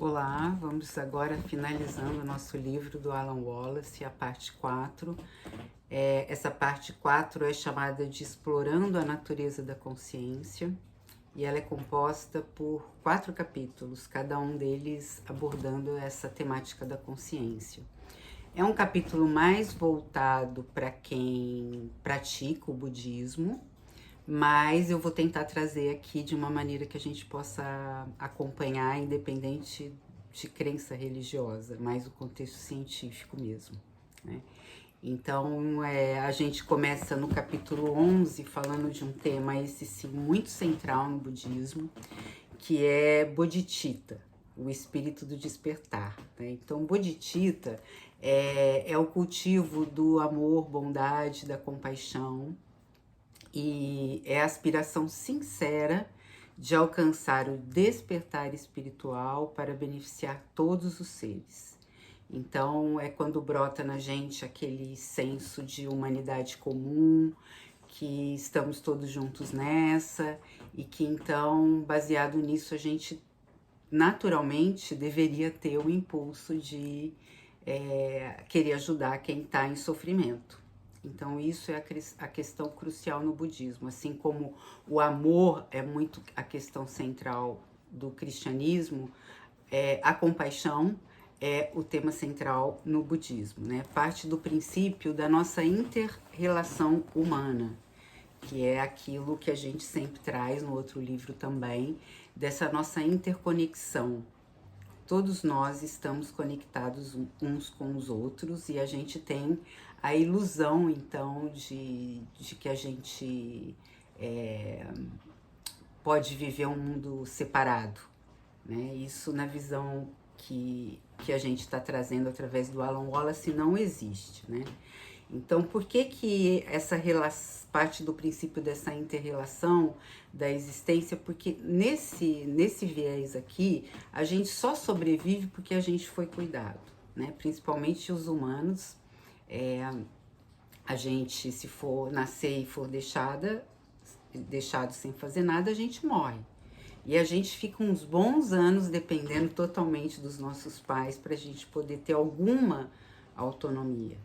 Olá, vamos agora finalizando o nosso livro do Alan Wallace, a parte 4. Essa parte 4 é chamada de Explorando a Natureza da Consciência e ela é composta por 4 capítulos, cada um deles abordando essa temática da consciência. É um capítulo mais voltado para quem pratica o budismo, mas eu vou tentar trazer aqui de uma maneira que a gente possa acompanhar, independente de crença religiosa, mais o contexto científico mesmo, né? Então, a gente começa no capítulo 11 falando de um tema, esse sim, muito central no budismo, que é Bodhicitta, o espírito do despertar, né? Então, Bodhicitta é o cultivo do amor, bondade, da compaixão, e é a aspiração sincera de alcançar o despertar espiritual para beneficiar todos os seres. Então, é quando brota na gente aquele senso de humanidade comum, que estamos todos juntos nessa, e que então, baseado nisso, a gente naturalmente deveria ter o impulso de querer ajudar quem está em sofrimento. Então, isso é a questão crucial no budismo. Assim como o amor é muito a questão central do cristianismo, a compaixão é o tema central no budismo, né? Parte do princípio da nossa inter-relação humana, que é aquilo que a gente sempre traz no outro livro também, dessa nossa interconexão. Todos nós estamos conectados uns com os outros e a gente tem a ilusão, então, de que a gente pode viver um mundo separado, né? Isso na visão que a gente está trazendo através do Alan Wallace não existe, né? Então, por que essa parte do princípio dessa inter-relação da existência? Porque nesse viés aqui, a gente só sobrevive porque a gente foi cuidado, né? Principalmente os humanos. A gente, se for nascer e for deixado sem fazer nada, a gente morre. E a gente fica uns bons anos dependendo totalmente dos nossos pais para a gente poder ter alguma autonomia.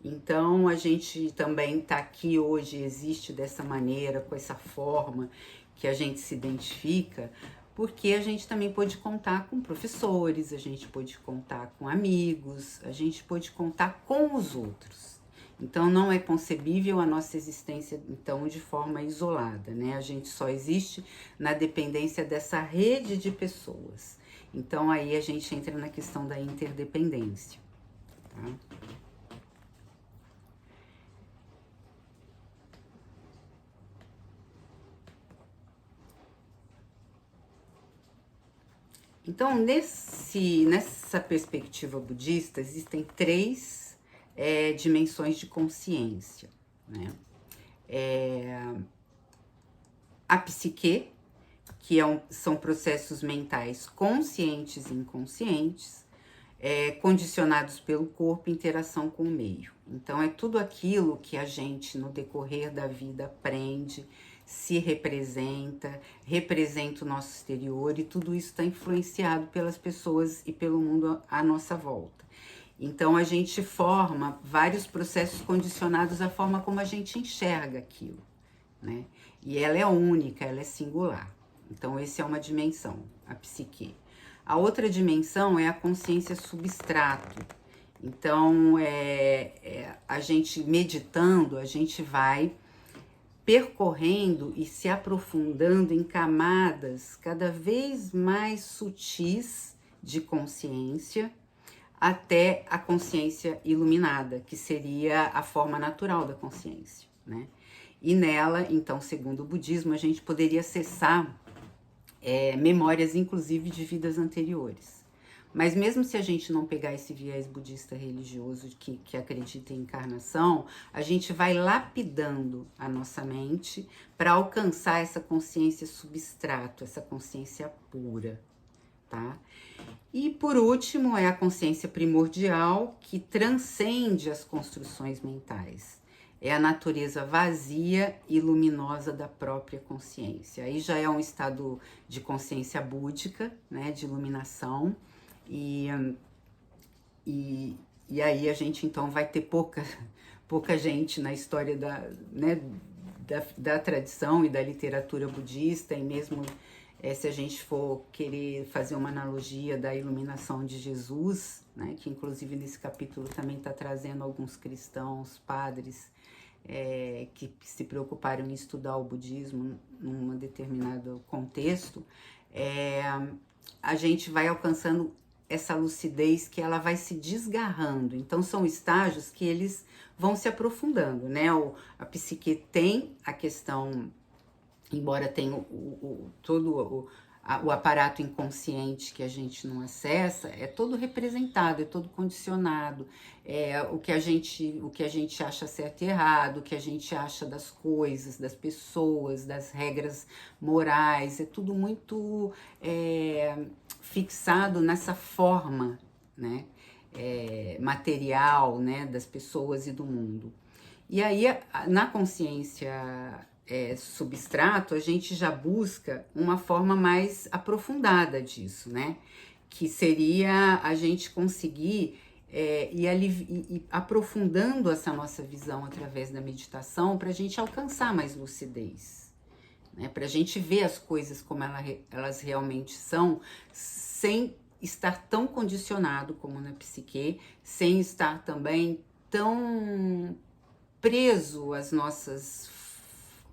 Então, a gente também está aqui hoje, existe dessa maneira, com essa forma que a gente se identifica, porque a gente também pôde contar com professores, a gente pôde contar com amigos, a gente pôde contar com os outros. Então, não é concebível a nossa existência, então, de forma isolada, né? A gente só existe na dependência dessa rede de pessoas. Então, aí a gente entra na questão da interdependência, tá? Então, nessa perspectiva budista, existem 3 dimensões de consciência, né? A psique, que são processos mentais conscientes e inconscientes, condicionados pelo corpo, interação com o meio. Então, é tudo aquilo que a gente, no decorrer da vida, aprende, se representa o nosso exterior, e tudo isso está influenciado pelas pessoas e pelo mundo à nossa volta. Então, a gente forma vários processos condicionados à forma como a gente enxerga aquilo, né? E ela é única, ela é singular. Então, essa é uma dimensão, a psique. A outra dimensão é a consciência substrato. Então, a gente meditando, a gente vai percorrendo e se aprofundando em camadas cada vez mais sutis de consciência, até a consciência iluminada, que seria a forma natural da consciência, né? E nela, então, segundo o budismo, a gente poderia acessar memórias, inclusive, de vidas anteriores. Mas mesmo se a gente não pegar esse viés budista religioso que acredita em encarnação, a gente vai lapidando a nossa mente para alcançar essa consciência substrato, essa consciência pura, tá? E por último é a consciência primordial, que transcende as construções mentais. é a natureza vazia e luminosa da própria consciência. Aí já é um estado de consciência búdica, né, de iluminação, e aí a gente então vai ter pouca gente na história da tradição e da literatura budista, e mesmo se a gente for querer fazer uma analogia da iluminação de Jesus, né, que inclusive nesse capítulo também está trazendo alguns cristãos, padres, que se preocuparam em estudar o budismo num determinado contexto, a gente vai alcançando essa lucidez que ela vai se desgarrando. Então são estágios que eles vão se aprofundando, né? A psique tem a questão, embora tenha todo o aparato inconsciente que a gente não acessa, é todo representado, é todo condicionado, o que a gente acha certo e errado, o que a gente acha das coisas, das pessoas, das regras morais, é tudo muito fixado nessa forma, né, material, né, das pessoas e do mundo. E aí, na consciência substrato, a gente já busca uma forma mais aprofundada disso, né? Que seria a gente conseguir ir aprofundando essa nossa visão através da meditação para a gente alcançar mais lucidez, né? Para a gente ver as coisas como elas realmente são, sem estar tão condicionado como na psique, sem estar também tão preso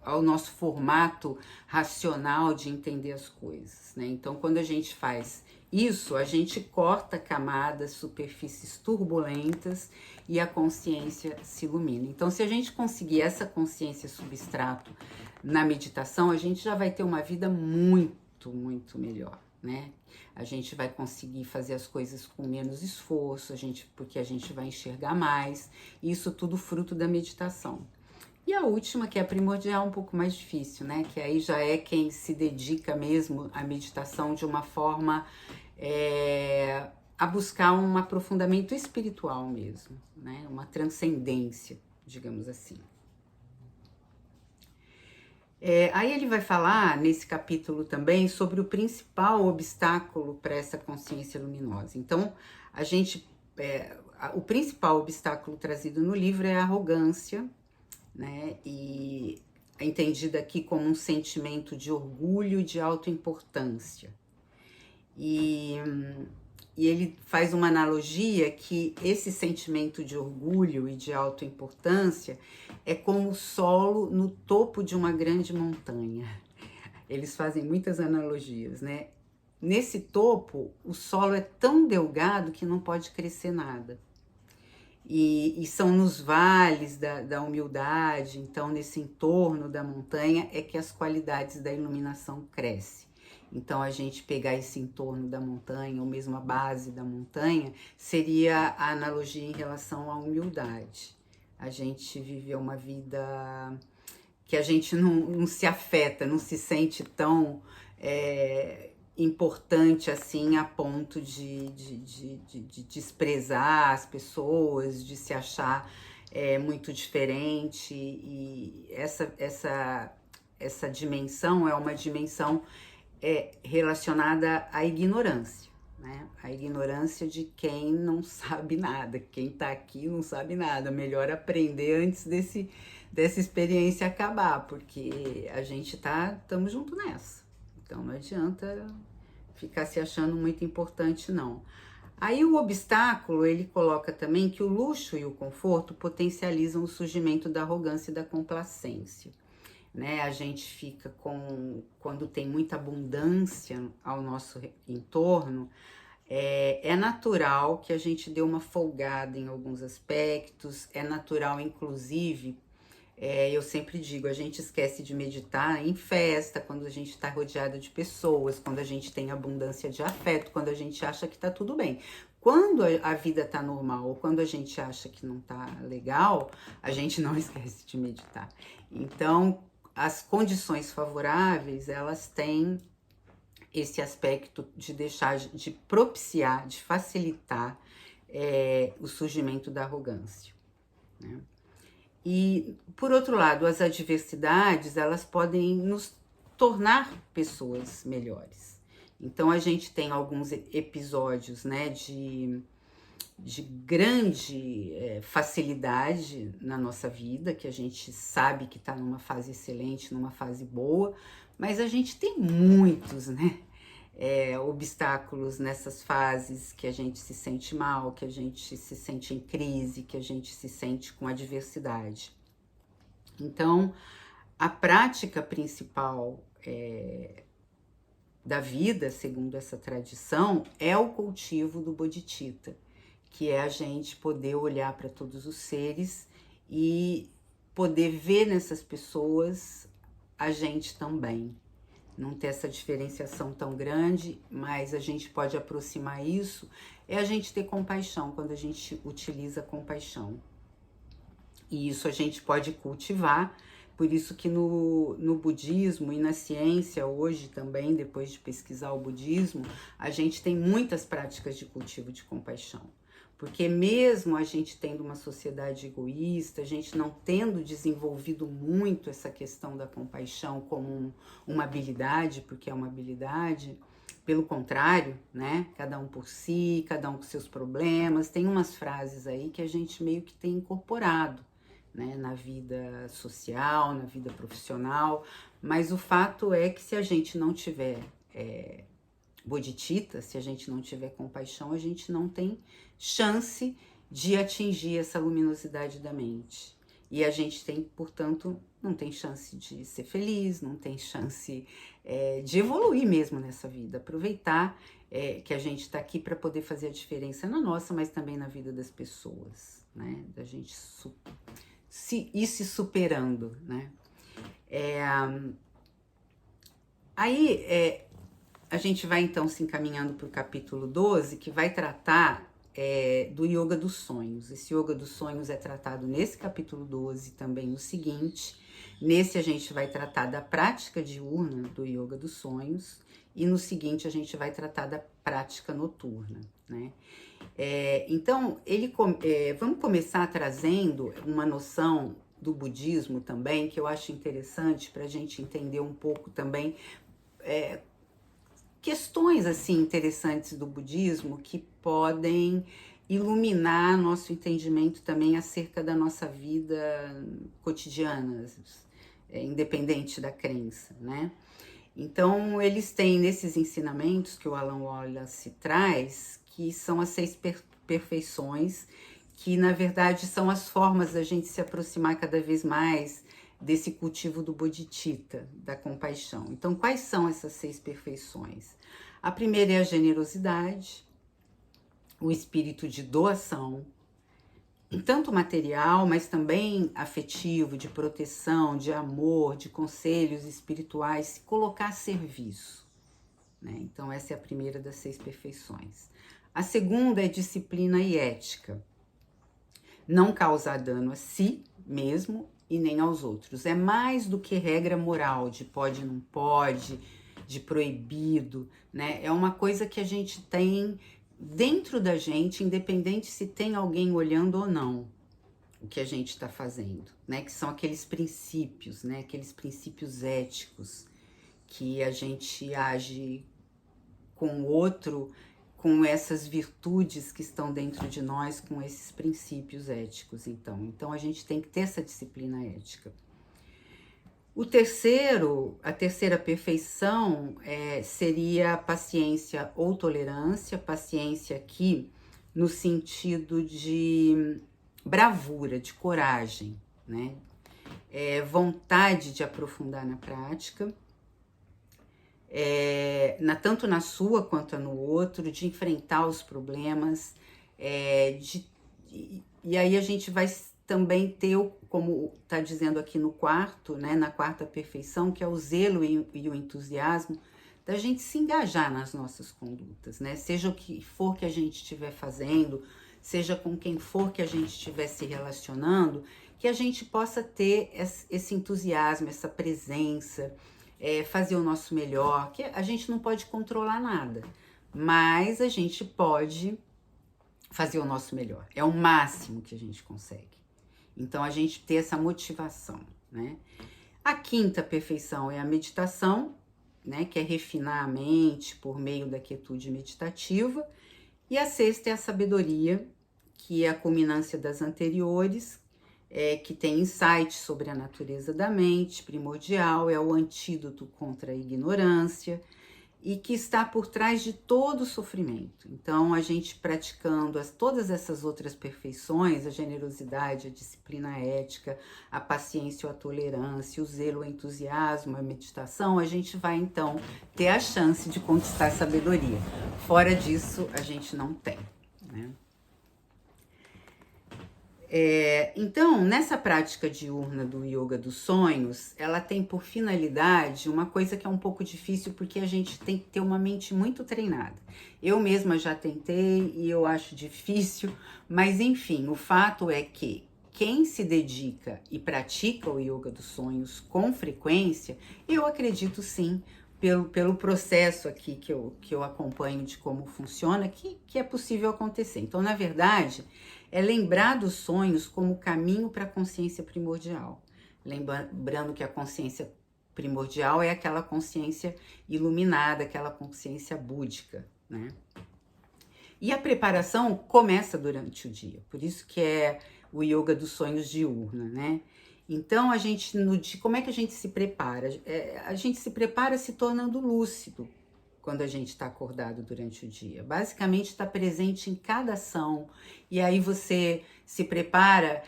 ao nosso formato racional de entender as coisas, né? Então, quando a gente faz isso, a gente corta camadas, superfícies turbulentas e a consciência se ilumina. Então, se a gente conseguir essa consciência substrato na meditação, a gente já vai ter uma vida muito, muito melhor, né? A gente vai conseguir fazer as coisas com menos esforço, porque a gente vai enxergar mais, isso tudo fruto da meditação. E a última, que é a primordial, um pouco mais difícil, né? Que aí já é quem se dedica mesmo à meditação de uma forma a buscar um aprofundamento espiritual mesmo, né? Uma transcendência, digamos assim. Aí ele vai falar nesse capítulo também sobre o principal obstáculo para essa consciência luminosa. Então, o principal obstáculo trazido no livro é a arrogância, né? E é entendida aqui como um sentimento de orgulho e de autoimportância. E ele faz uma analogia que esse sentimento de orgulho e de autoimportância é como o solo no topo de uma grande montanha. Eles fazem muitas analogias, né? Nesse topo, o solo é tão delgado que não pode crescer nada. E são nos vales da humildade, então nesse entorno da montanha é que as qualidades da iluminação crescem. Então a gente pegar esse entorno da montanha, ou mesmo a base da montanha, seria a analogia em relação à humildade. A gente vive uma vida que a gente não se afeta, não se sente tão importante assim a ponto de desprezar as pessoas, de se achar muito diferente. E essa dimensão é uma dimensão relacionada à ignorância, né? A ignorância de quem não sabe nada, quem tá aqui não sabe nada. Melhor aprender antes dessa experiência acabar, porque a gente estamos junto nessa. Então não adianta ficar se achando muito importante, não. Aí o obstáculo, ele coloca também que o luxo e o conforto potencializam o surgimento da arrogância e da complacência, né? A gente fica quando tem muita abundância ao nosso entorno, é natural que a gente dê uma folgada em alguns aspectos, é natural, inclusive, eu sempre digo, a gente esquece de meditar em festa, quando a gente está rodeado de pessoas, quando a gente tem abundância de afeto, quando a gente acha que tá tudo bem. Quando a vida tá normal ou quando a gente acha que não tá legal, a gente não esquece de meditar. Então, as condições favoráveis, elas têm esse aspecto de de propiciar, de facilitar o surgimento da arrogância, né? E, por outro lado, as adversidades, elas podem nos tornar pessoas melhores. Então, a gente tem alguns episódios, né, de grande facilidade na nossa vida, que a gente sabe que está numa fase excelente, numa fase boa, mas a gente tem muitos, né, obstáculos nessas fases que a gente se sente mal, que a gente se sente em crise, que a gente se sente com adversidade. Então, a prática principal da vida, segundo essa tradição, é o cultivo do bodhicitta, que é a gente poder olhar para todos os seres e poder ver nessas pessoas a gente também. Não ter essa diferenciação tão grande, mas a gente pode aproximar isso, é a gente ter compaixão, quando a gente utiliza compaixão. E isso a gente pode cultivar, por isso que no budismo e na ciência hoje também, depois de pesquisar o budismo, a gente tem muitas práticas de cultivo de compaixão. Porque mesmo a gente tendo uma sociedade egoísta, a gente não tendo desenvolvido muito essa questão da compaixão como uma habilidade, porque é uma habilidade, pelo contrário, né? Cada um por si, cada um com seus problemas. Tem umas frases aí que a gente meio que tem incorporado, né? Na vida social, na vida profissional. Mas o fato é que se a gente não tiver bodhicitta, se a gente não tiver compaixão, a gente não tem chance de atingir essa luminosidade da mente. E a gente tem, portanto, não tem chance de ser feliz, não tem chance de evoluir mesmo nessa vida. Aproveitar que a gente está aqui para poder fazer a diferença na nossa, mas também na vida das pessoas, né? Da gente ir se superando, né? A gente vai então se encaminhando para o capítulo 12, que vai tratar do yoga dos sonhos. Esse yoga dos sonhos é tratado nesse capítulo 12, também no seguinte. Nesse a gente vai tratar da prática diurna do yoga dos sonhos, e no seguinte a gente vai tratar da prática noturna, né? Então, vamos começar trazendo uma noção do budismo também, que eu acho interessante para a gente entender um pouco também questões assim interessantes do budismo que podem iluminar nosso entendimento também acerca da nossa vida cotidiana, independente da crença, né? Então, eles têm nesses ensinamentos que o Alan Wallace traz, que são as 6 perfeições, que na verdade são as formas da gente se aproximar cada vez mais desse cultivo do bodhicitta, da compaixão. Então, quais são essas 6 perfeições? A primeira é a generosidade, o espírito de doação, tanto material, mas também afetivo, de proteção, de amor, de conselhos espirituais, se colocar a serviço, né? Então, essa é a primeira das 6 perfeições. A segunda é disciplina e ética. Não causar dano a si mesmo e nem aos outros. É mais do que regra moral de pode, não pode, de proibido, né? É uma coisa que a gente tem dentro da gente, independente se tem alguém olhando ou não o que a gente está fazendo, né? Que são aqueles princípios, né? Aqueles princípios éticos que a gente age com o outro, com essas virtudes que estão dentro de nós, com esses princípios éticos, então a gente tem que ter essa disciplina ética. A terceira perfeição seria a paciência ou tolerância, paciência aqui no sentido de bravura, de coragem, né? Vontade de aprofundar na prática, tanto na sua quanto no outro, de enfrentar os problemas, e aí a gente vai também ter, como está dizendo aqui no quarto, né, na quarta perfeição, que é o zelo e o entusiasmo da gente se engajar nas nossas condutas, né? Seja o que for que a gente estiver fazendo, seja com quem for que a gente estiver se relacionando, que a gente possa ter esse entusiasmo, essa presença, fazer o nosso melhor, que a gente não pode controlar nada, mas a gente pode fazer o nosso melhor, é o máximo que a gente consegue. Então, a gente ter essa motivação, né? A quinta perfeição é a meditação, né? Que é refinar a mente por meio da quietude meditativa. E a sexta é a sabedoria, que é a culminância das anteriores, que tem insights sobre a natureza da mente primordial, é o antídoto contra a ignorância e que está por trás de todo o sofrimento. Então, a gente praticando todas essas outras perfeições, a generosidade, a disciplina ética, a paciência, a tolerância, o zelo, o entusiasmo, a meditação, a gente vai, então, ter a chance de conquistar a sabedoria. Fora disso, a gente não tem, né? Então, nessa prática diurna do yoga dos sonhos, ela tem por finalidade uma coisa que é um pouco difícil, porque a gente tem que ter uma mente muito treinada. Eu mesma já tentei e eu acho difícil, mas enfim, o fato é que quem se dedica e pratica o yoga dos sonhos com frequência, eu acredito sim, pelo processo aqui que eu acompanho de como funciona, que é possível acontecer. Então, na verdade, é lembrar dos sonhos como caminho para a consciência primordial. Lembrando que a consciência primordial é aquela consciência iluminada, aquela consciência búdica, né? E a preparação começa durante o dia, por isso que é o yoga dos sonhos diurna, né? Então, como é que a gente se prepara? A gente se prepara se tornando lúcido quando a gente está acordado durante o dia. Basicamente, está presente em cada ação. E aí você se prepara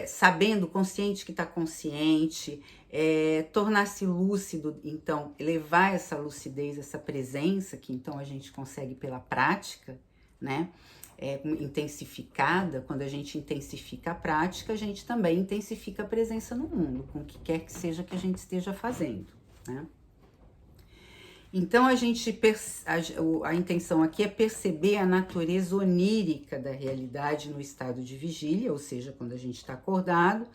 sabendo, consciente que está consciente, tornar-se lúcido, então, levar essa lucidez, essa presença, que então a gente consegue pela prática, né? Intensificada, quando a gente intensifica a prática, a gente também intensifica a presença no mundo, com o que quer que seja que a gente esteja fazendo, né? Então, a intenção aqui é perceber a natureza onírica da realidade no estado de vigília, ou seja, quando a gente está acordado,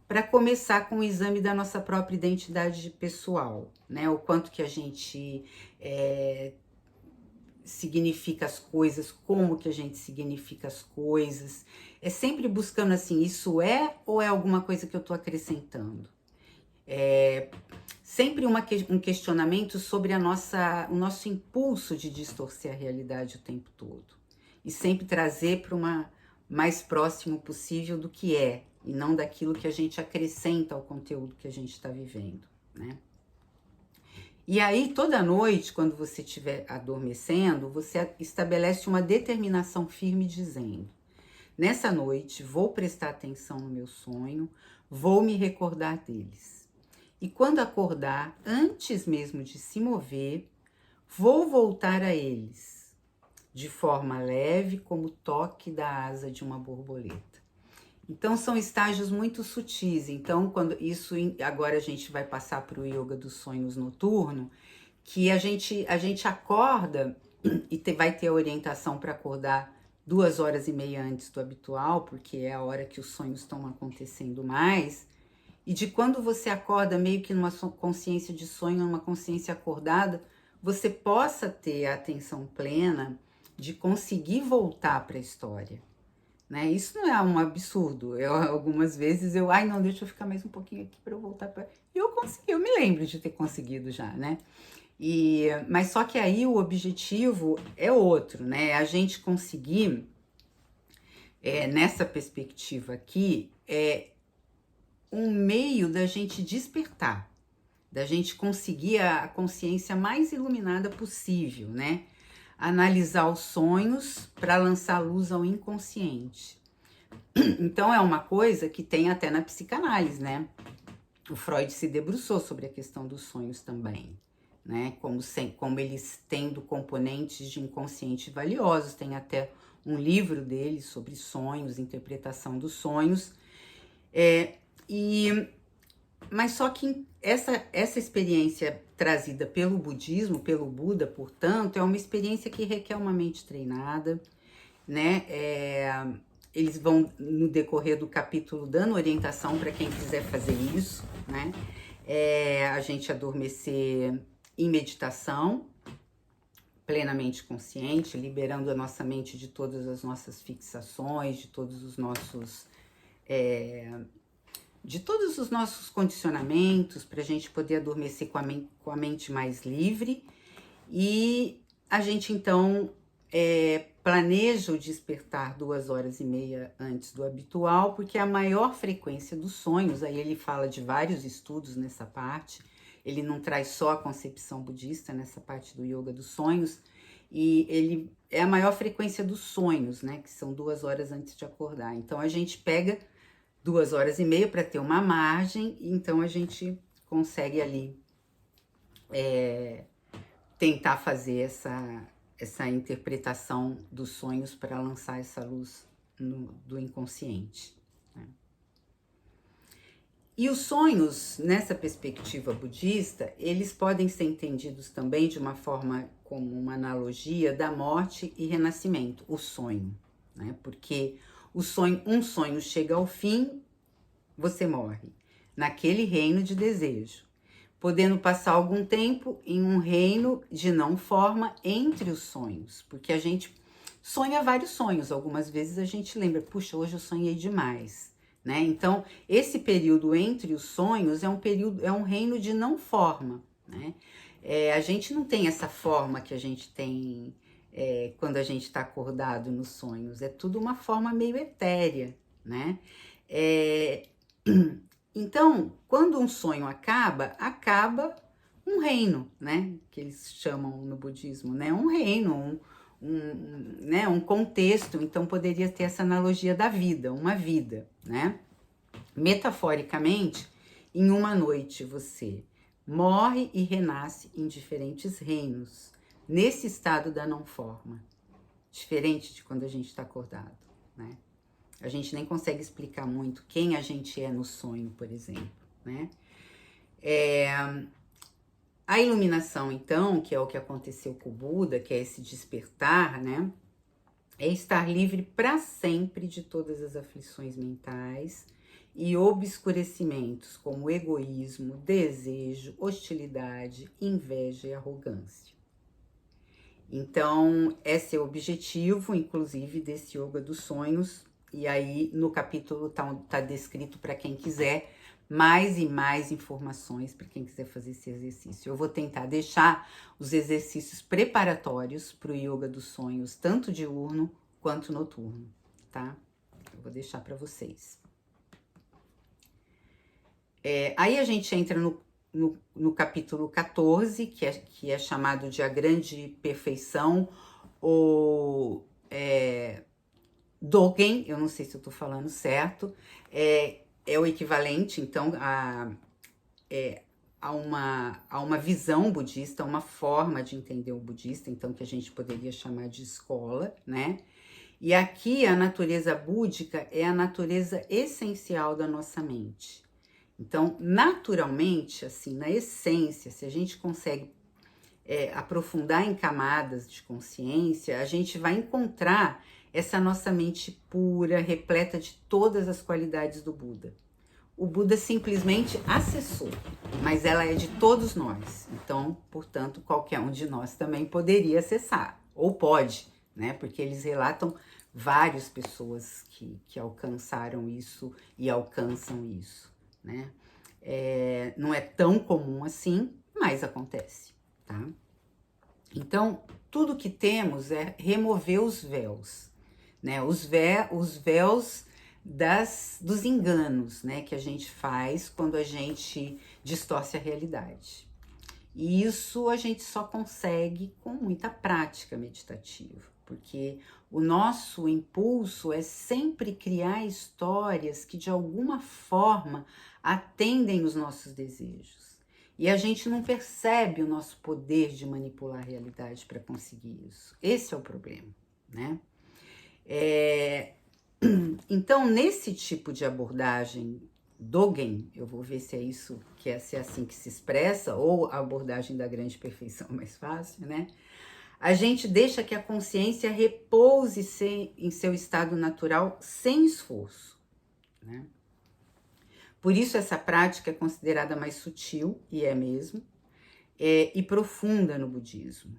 para começar com o exame da nossa própria identidade pessoal, né? O quanto que a gente significa as coisas, como que a gente significa as coisas. É sempre buscando assim, isso é ou é alguma coisa que eu estou acrescentando? Sempre um questionamento sobre o nosso impulso de distorcer a realidade o tempo todo. E sempre trazer para o mais próximo possível do que é, e não daquilo que a gente acrescenta ao conteúdo que a gente está vivendo, né? E aí, toda noite, quando você estiver adormecendo, você estabelece uma determinação firme dizendo: nessa noite, vou prestar atenção no meu sonho, vou me recordar deles. E quando acordar, antes mesmo de se mover, vou voltar a eles, de forma leve, como o toque da asa de uma borboleta. Então, são estágios muito sutis. Então, agora a gente vai passar para o yoga dos sonhos noturno, que a gente acorda e vai ter a orientação para acordar 2h30 antes do habitual, porque é a hora que os sonhos estão acontecendo mais. E de quando você acorda meio que numa consciência de sonho, numa consciência acordada, você possa ter a atenção plena de conseguir voltar para a história, né? Isso não é um absurdo. Algumas vezes não, deixa eu ficar mais um pouquinho aqui para eu voltar para... E eu consegui, eu me lembro de ter conseguido já, né? Mas só que aí o objetivo é outro, né? A gente conseguir, nessa perspectiva aqui, um meio da gente despertar, da gente conseguir a consciência mais iluminada possível, né? Analisar os sonhos para lançar luz ao inconsciente. Então, é uma coisa que tem até na psicanálise, né? O Freud se debruçou sobre a questão dos sonhos também, né? Como eles tendo componentes de inconsciente valiosos. Tem até um livro dele sobre sonhos, interpretação dos sonhos. Mas só que essa experiência trazida pelo budismo, pelo Buda, portanto, é uma experiência que requer uma mente treinada, né? Eles vão, no decorrer do capítulo, dando orientação para quem quiser fazer isso, né? A gente adormecer em meditação, plenamente consciente, liberando a nossa mente de todas as nossas fixações, de todos os nossos de todos os nossos condicionamentos, para a gente poder adormecer com a mente mais livre. E a gente, então, planeja o despertar 2h30 antes do habitual, porque a maior frequência dos sonhos, aí ele fala de vários estudos nessa parte, ele não traz só a concepção budista nessa parte do yoga dos sonhos, e ele é a maior frequência dos sonhos, né, que são 2 horas antes de acordar. Então a gente pega 2h30 para ter uma margem, então a gente consegue ali tentar fazer essa interpretação dos sonhos para lançar essa luz do inconsciente, né? E os sonhos, nessa perspectiva budista, eles podem ser entendidos também de uma forma como uma analogia da morte e renascimento, o sonho, né? Porque um sonho chega ao fim, você morre naquele reino de desejo, podendo passar algum tempo em um reino de não forma entre os sonhos, porque a gente sonha vários sonhos, algumas vezes a gente lembra, puxa, hoje eu sonhei demais, né? Então, esse período entre os sonhos é um reino de não forma, né? A gente não tem essa forma que a gente tem quando a gente está acordado nos sonhos, é tudo uma forma meio etérea, né? Então, quando um sonho acaba um reino, né? Que eles chamam no budismo, né? Um reino, né? Um contexto. Então, poderia ter essa analogia da vida, uma vida, né? Metaforicamente, em uma noite você morre e renasce em diferentes reinos, nesse estado da não forma, diferente de quando a gente está acordado, né? A gente nem consegue explicar muito quem a gente é no sonho, por exemplo, né? A iluminação, então, que é o que aconteceu com o Buda, que é esse despertar, né? É estar livre para sempre de todas as aflições mentais e obscurecimentos, como egoísmo, desejo, hostilidade, inveja e arrogância. Então, esse é o objetivo, inclusive, desse Yoga dos Sonhos. E aí, no capítulo tá descrito para quem quiser mais e mais informações, para quem quiser fazer esse exercício. Eu vou tentar deixar os exercícios preparatórios para o Yoga dos Sonhos, tanto diurno quanto noturno, tá? Eu vou deixar para vocês. Aí a gente entra no capítulo 14, que é chamado de A Grande Perfeição, ou Dogen, eu não sei se eu tô falando certo, é o equivalente, então, a uma visão budista, uma forma de entender o budista, então, que a gente poderia chamar de escola, né? E aqui a natureza búdica é a natureza essencial da nossa mente. Então, naturalmente, assim, na essência, se a gente consegue aprofundar em camadas de consciência, a gente vai encontrar essa nossa mente pura, repleta de todas as qualidades do Buda. O Buda simplesmente acessou, mas ela é de todos nós. Então, portanto, qualquer um de nós também poderia acessar, ou pode, né? Porque eles relatam várias pessoas que alcançaram isso e alcançam isso, né? Não é tão comum assim, mas acontece, tá? Então, tudo que temos é remover os véus, né? Os véus dos enganos, né? Que a gente faz quando a gente distorce a realidade. E isso a gente só consegue com muita prática meditativa, porque o nosso impulso é sempre criar histórias que de alguma forma atendem os nossos desejos. E a gente não percebe o nosso poder de manipular a realidade para conseguir isso. Esse é o problema, né? Então, nesse tipo de abordagem Dogen, eu vou ver se é isso, se é assim que se expressa, ou a abordagem da grande perfeição mais fácil, né? A gente deixa que a consciência repouse em seu estado natural sem esforço, né? Por isso essa prática é considerada mais sutil, e é mesmo, e profunda no budismo.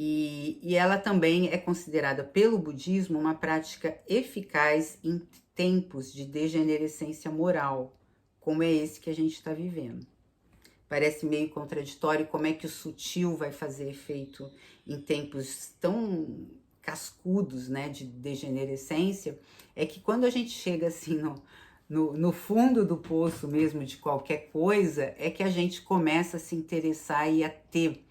E ela também é considerada pelo budismo uma prática eficaz em tempos de degenerescência moral, como é esse que a gente está vivendo. Parece meio contraditório como é que o sutil vai fazer efeito em tempos tão cascudos, né, de degenerescência. É que quando a gente chega assim no fundo do poço mesmo de qualquer coisa, é que a gente começa a se interessar e a ter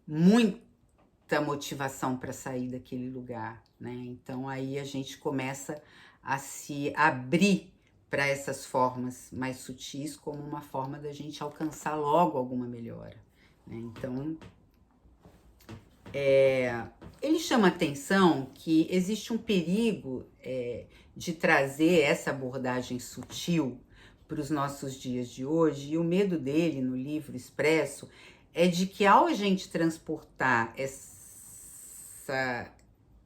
muita motivação para sair daquele lugar, né? Então aí a gente começa a se abrir para essas formas mais sutis como uma forma da gente alcançar logo alguma melhora, né? Então, ele chama atenção que existe um perigo de trazer essa abordagem sutil para os nossos dias de hoje, e o medo dele no livro expresso é de que ao a gente transportar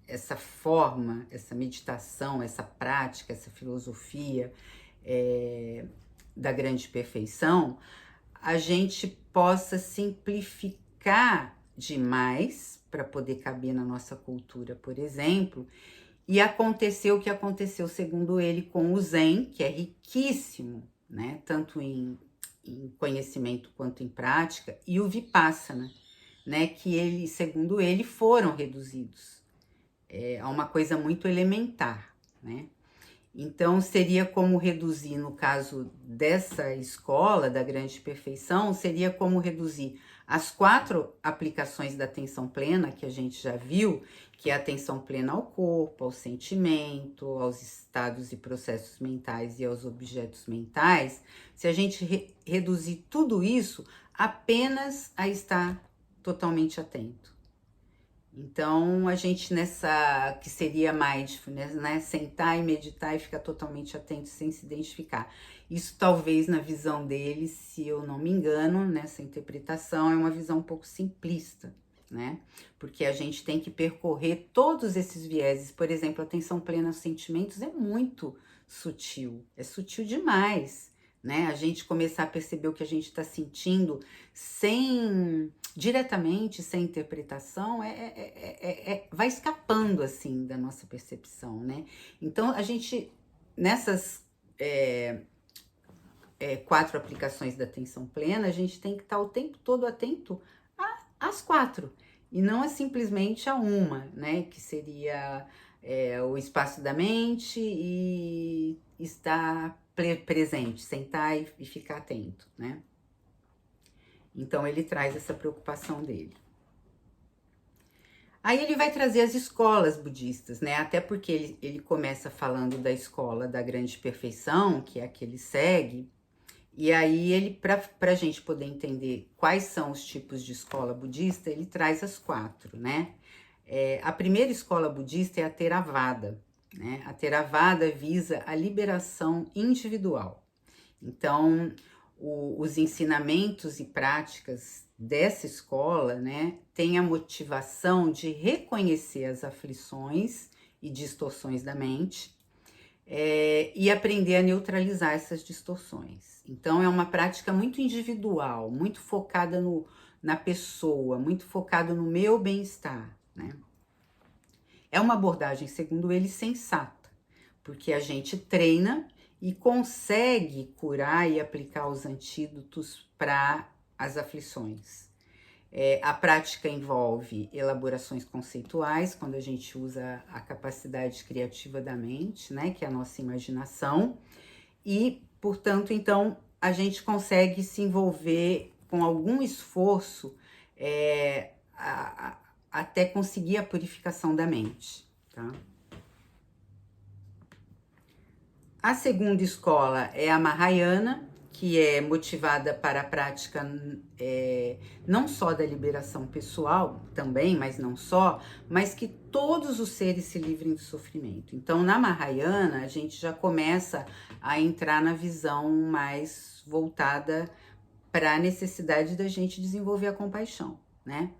essa forma, essa meditação, essa prática, essa filosofia da grande perfeição, a gente possa simplificar demais para poder caber na nossa cultura, por exemplo, e aconteceu o que aconteceu, segundo ele, com o Zen, que é riquíssimo, né, tanto em conhecimento quanto em prática, e o Vipassana, né, que ele, segundo ele, foram reduzidos a uma coisa muito elementar, né? Então, seria como reduzir, no caso dessa escola da grande perfeição, seria como reduzir as 4 aplicações da atenção plena, que a gente já viu, que é a atenção plena ao corpo, ao sentimento, aos estados e processos mentais e aos objetos mentais. Se a gente reduzir tudo isso apenas a estar totalmente atento. Então, a gente nessa, que seria mindfulness, né? Sentar e meditar e ficar totalmente atento sem se identificar. Isso talvez na visão dele, se eu não me engano, nessa interpretação, é uma visão um pouco simplista, né? Porque a gente tem que percorrer todos esses vieses. Por exemplo, a atenção plena aos sentimentos é muito sutil, é sutil demais, né? A gente começar a perceber o que a gente está sentindo diretamente, sem interpretação, vai escapando assim da nossa percepção, né? Então a gente, nessas 4 aplicações da atenção plena, a gente tem que estar o tempo todo atento às 4, e não simplesmente a uma, né? Que seria o espaço da mente e estar presente, sentar e ficar atento, né? Então ele traz essa preocupação dele. Aí ele vai trazer as escolas budistas, né? Até porque ele começa falando da escola da grande perfeição, que é a que ele segue, e aí ele, para a gente poder entender quais são os tipos de escola budista, ele traz as 4, né? A primeira escola budista é a Theravada, né? A Theravada visa a liberação individual. Então, os ensinamentos e práticas dessa escola, né, tem a motivação de reconhecer as aflições e distorções da mente e aprender a neutralizar essas distorções. Então, é uma prática muito individual, muito focada na pessoa, muito focada no meu bem-estar, né? É uma abordagem, segundo ele, sensata, porque a gente treina e consegue curar e aplicar os antídotos para as aflições. A prática envolve elaborações conceituais, quando a gente usa a capacidade criativa da mente, né, que é a nossa imaginação, e, portanto, então, a gente consegue se envolver com algum esforço até conseguir a purificação da mente, tá? A segunda escola é a Mahayana, que é motivada para a prática não só da liberação pessoal, também, mas não só, mas que todos os seres se livrem do sofrimento. Então, na Mahayana, a gente já começa a entrar na visão mais voltada para a necessidade da gente desenvolver a compaixão, né?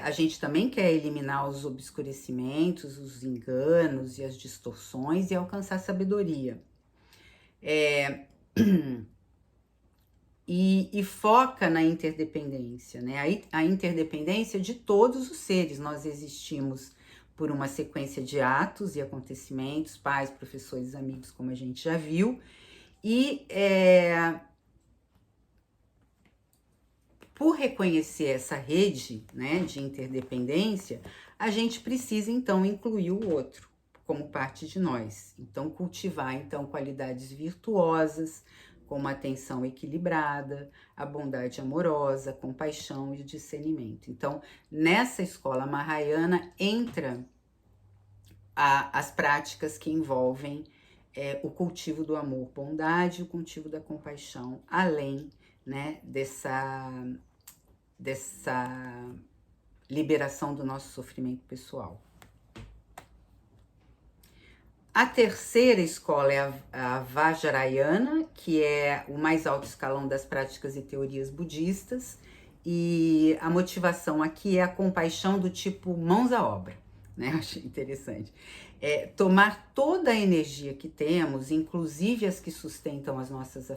A gente também quer eliminar os obscurecimentos, os enganos e as distorções e alcançar a sabedoria. E foca na interdependência, né? A interdependência de todos os seres. Nós existimos por uma sequência de atos e acontecimentos, pais, professores, amigos, como a gente já viu, e por reconhecer essa rede, né, de interdependência, a gente precisa então incluir o outro como parte de nós. Então cultivar então qualidades virtuosas, como a atenção equilibrada, a bondade amorosa, a compaixão e o discernimento. Então, nessa escola mahayana entra as práticas que envolvem o cultivo do amor, bondade, o cultivo da compaixão, além, né, dessa liberação do nosso sofrimento pessoal. A terceira escola é a Vajrayana, que é o mais alto escalão das práticas e teorias budistas, e a motivação aqui é a compaixão do tipo mãos à obra, né? Achei interessante. Tomar toda a energia que temos, inclusive as que sustentam as nossas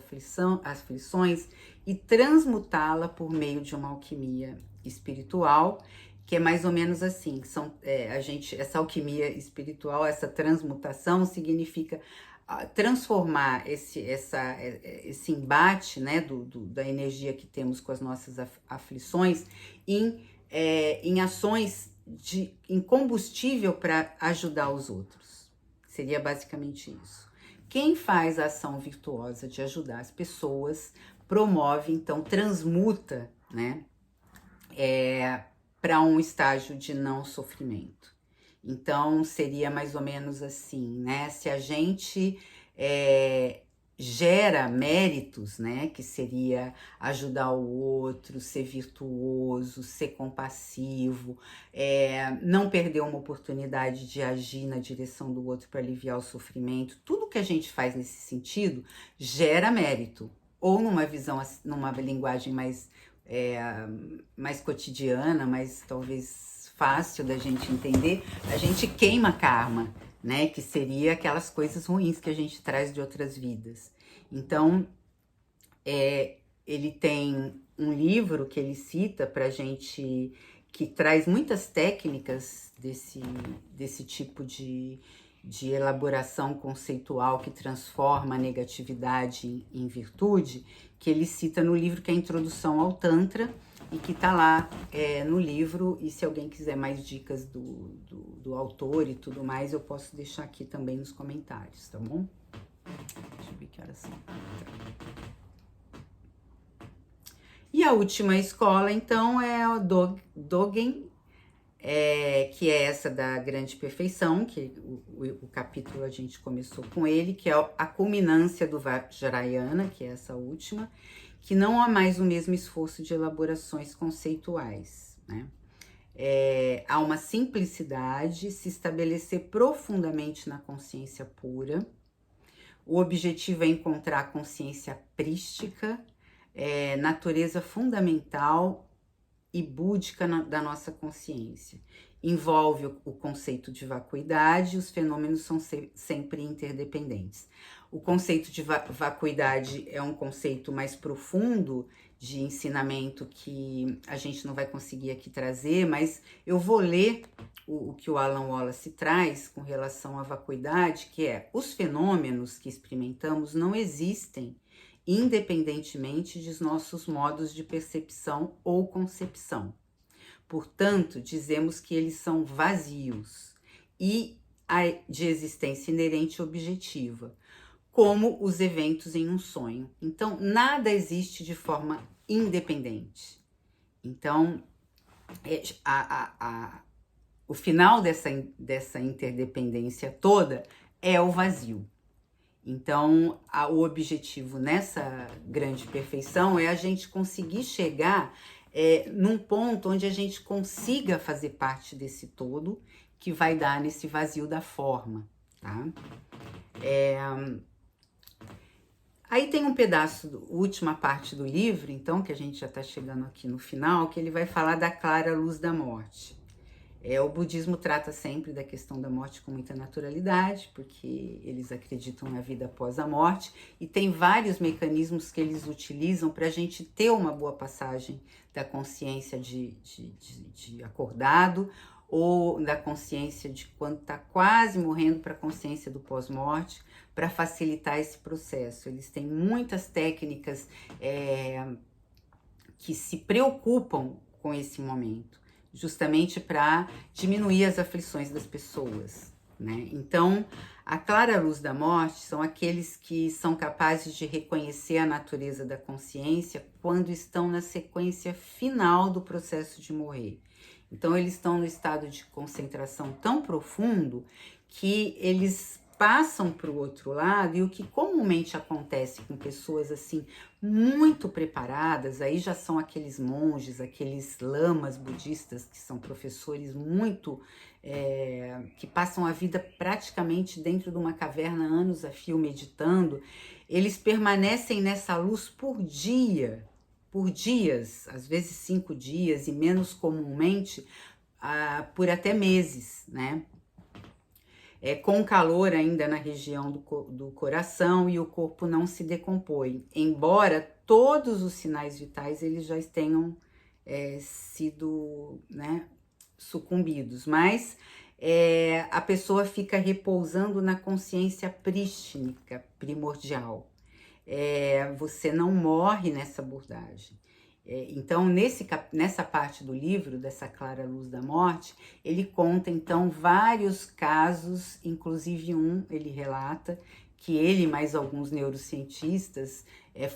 aflições, e transmutá-la por meio de uma alquimia espiritual, que é mais ou menos assim, essa alquimia espiritual, essa transmutação significa transformar esse embate, né, da energia que temos com as nossas aflições em ações em combustível para ajudar os outros. Seria basicamente isso. Quem faz a ação virtuosa de ajudar as pessoas promove, então, transmuta, né, para um estágio de não sofrimento. Então, seria mais ou menos assim, né? Se a gente gera méritos, né? Que seria ajudar o outro, ser virtuoso, ser compassivo, não perder uma oportunidade de agir na direção do outro para aliviar o sofrimento. Tudo que a gente faz nesse sentido gera mérito. Ou numa linguagem mais cotidiana, mais talvez fácil da gente entender, a gente queima karma, né? Que seria aquelas coisas ruins que a gente traz de outras vidas. Então, ele tem um livro que ele cita pra gente, que traz muitas técnicas desse tipo de elaboração conceitual que transforma a negatividade em virtude, que ele cita no livro, que é a Introdução ao Tantra, e que tá lá no livro. E se alguém quiser mais dicas do autor e tudo mais, eu posso deixar aqui também nos comentários, tá bom? Deixa eu ver que horas são. E a última escola, então, é o Dogen, que é essa da grande perfeição, que o capítulo a gente começou com ele, que é a culminância do Vajrayana, que é essa última, que não há mais o mesmo esforço de elaborações conceituais, né? Há uma simplicidade, se estabelecer profundamente na consciência pura. O objetivo é encontrar a consciência prística, natureza fundamental e búdica da nossa consciência. Envolve o conceito de vacuidade, os fenômenos são sempre interdependentes. O conceito de vacuidade é um conceito mais profundo de ensinamento que a gente não vai conseguir aqui trazer, mas eu vou ler o que o Alan Wallace traz com relação à vacuidade, que é: os fenômenos que experimentamos não existem independentemente de nossos modos de percepção ou concepção. Portanto, dizemos que eles são vazios e de existência inerente e objetiva, como os eventos em um sonho. Então, nada existe de forma independente. Então, o final dessa interdependência toda é o vazio. Então, o objetivo nessa grande perfeição é a gente conseguir chegar num ponto onde a gente consiga fazer parte desse todo, que vai dar nesse vazio da forma, tá? Aí tem um pedaço, última parte do livro, então, que a gente já está chegando aqui no final, que ele vai falar da clara luz da morte. O budismo trata sempre da questão da morte com muita naturalidade, porque eles acreditam na vida após a morte, e tem vários mecanismos que eles utilizam para a gente ter uma boa passagem da consciência de acordado, ou da consciência de quando está quase morrendo para a consciência do pós-morte, para facilitar esse processo. Eles têm muitas técnicas que se preocupam com esse momento, justamente para diminuir as aflições das pessoas, né? Então, a clara luz da morte são aqueles que são capazes de reconhecer a natureza da consciência quando estão na sequência final do processo de morrer. Então, eles estão no estado de concentração tão profundo que eles passam para o outro lado, e o que comumente acontece com pessoas assim muito preparadas, aí já são aqueles monges, aqueles lamas budistas que são professores muito que passam a vida praticamente dentro de uma caverna anos a fio meditando. Eles permanecem nessa luz por dias, às vezes 5 dias e menos comumente por até meses, né? Com calor ainda na região do coração, e o corpo não se decompõe, embora todos os sinais vitais eles já tenham sido, né, sucumbidos, mas a pessoa fica repousando na consciência prística, primordial. Você não morre nessa abordagem. Então, nessa parte do livro, dessa clara luz da morte, ele conta, então, vários casos, inclusive ele relata que ele e mais alguns neurocientistas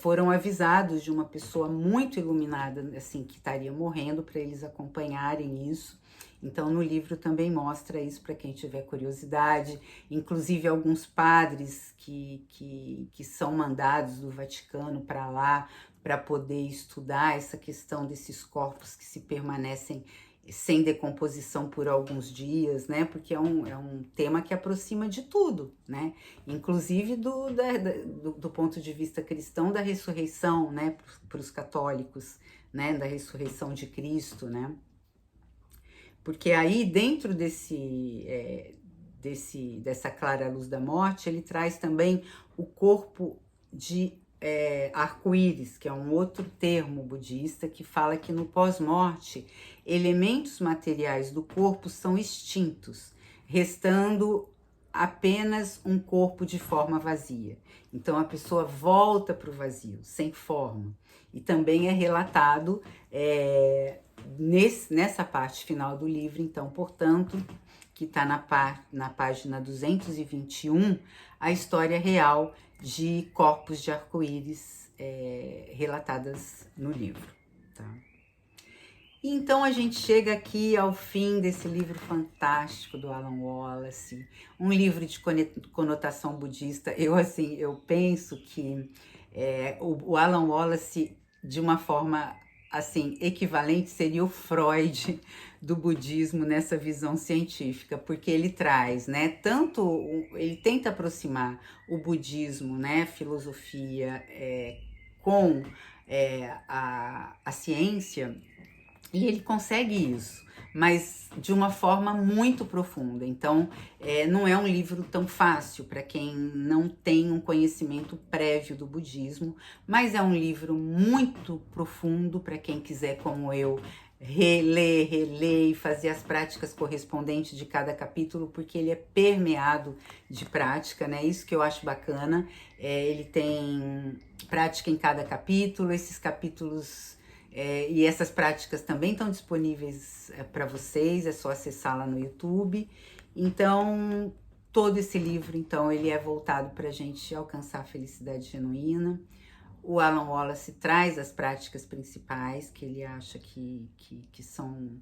foram avisados de uma pessoa muito iluminada, assim, que estaria morrendo, para eles acompanharem isso. Então, no livro também mostra isso para quem tiver curiosidade, inclusive alguns padres que são mandados do Vaticano para lá, para poder estudar essa questão desses corpos que se permanecem sem decomposição por alguns dias, né? Porque é um tema que aproxima de tudo, né? Inclusive do ponto de vista cristão da ressurreição, né? Para os católicos, né? Da ressurreição de Cristo, né? Porque aí dentro dessa clara luz da morte, ele traz também o corpo de arco-íris, que é um outro termo budista que fala que no pós-morte, elementos materiais do corpo são extintos, restando apenas um corpo de forma vazia. Então a pessoa volta para o vazio, sem forma. E também é relatado nessa parte final do livro, então, portanto, que está na página 221, a história real de corpos de arco-íris relatadas no livro, tá? E então a gente chega aqui ao fim desse livro fantástico do Alan Wallace, um livro de conotação budista. Eu penso que o Alan Wallace, de uma forma assim equivalente, seria o Freud do budismo nessa visão científica, porque ele traz, né, ele tenta aproximar o budismo, né, filosofia, com a ciência, e ele consegue isso, mas de uma forma muito profunda. Então, não é um livro tão fácil para quem não tem um conhecimento prévio do budismo, mas é um livro muito profundo para quem quiser, como eu, reler e fazer as práticas correspondentes de cada capítulo, porque ele é permeado de prática, né? Isso que eu acho bacana. Ele tem prática em cada capítulo, esses capítulos e essas práticas também estão disponíveis para vocês, é só acessar lá no YouTube. Então, todo esse livro, então, ele é voltado para a gente alcançar a felicidade genuína. O Alan Wallace traz as práticas principais, que ele acha que são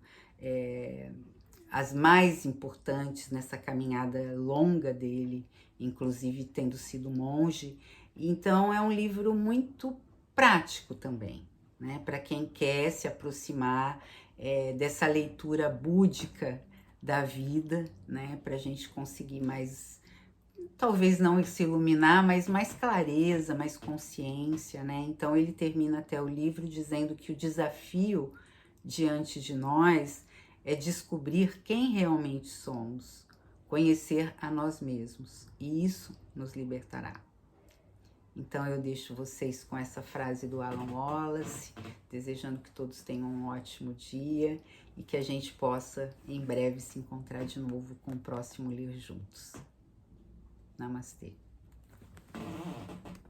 as mais importantes nessa caminhada longa dele, inclusive tendo sido monge. Então, é um livro muito prático também, né, para quem quer se aproximar dessa leitura búdica da vida, né, para a gente conseguir mais, talvez não se iluminar, mas mais clareza, mais consciência, né? Então ele termina até o livro dizendo que o desafio diante de nós é descobrir quem realmente somos, conhecer a nós mesmos, e isso nos libertará. Então eu deixo vocês com essa frase do Alan Wallace, desejando que todos tenham um ótimo dia e que a gente possa em breve se encontrar de novo com o próximo Ler Juntos. Namastê.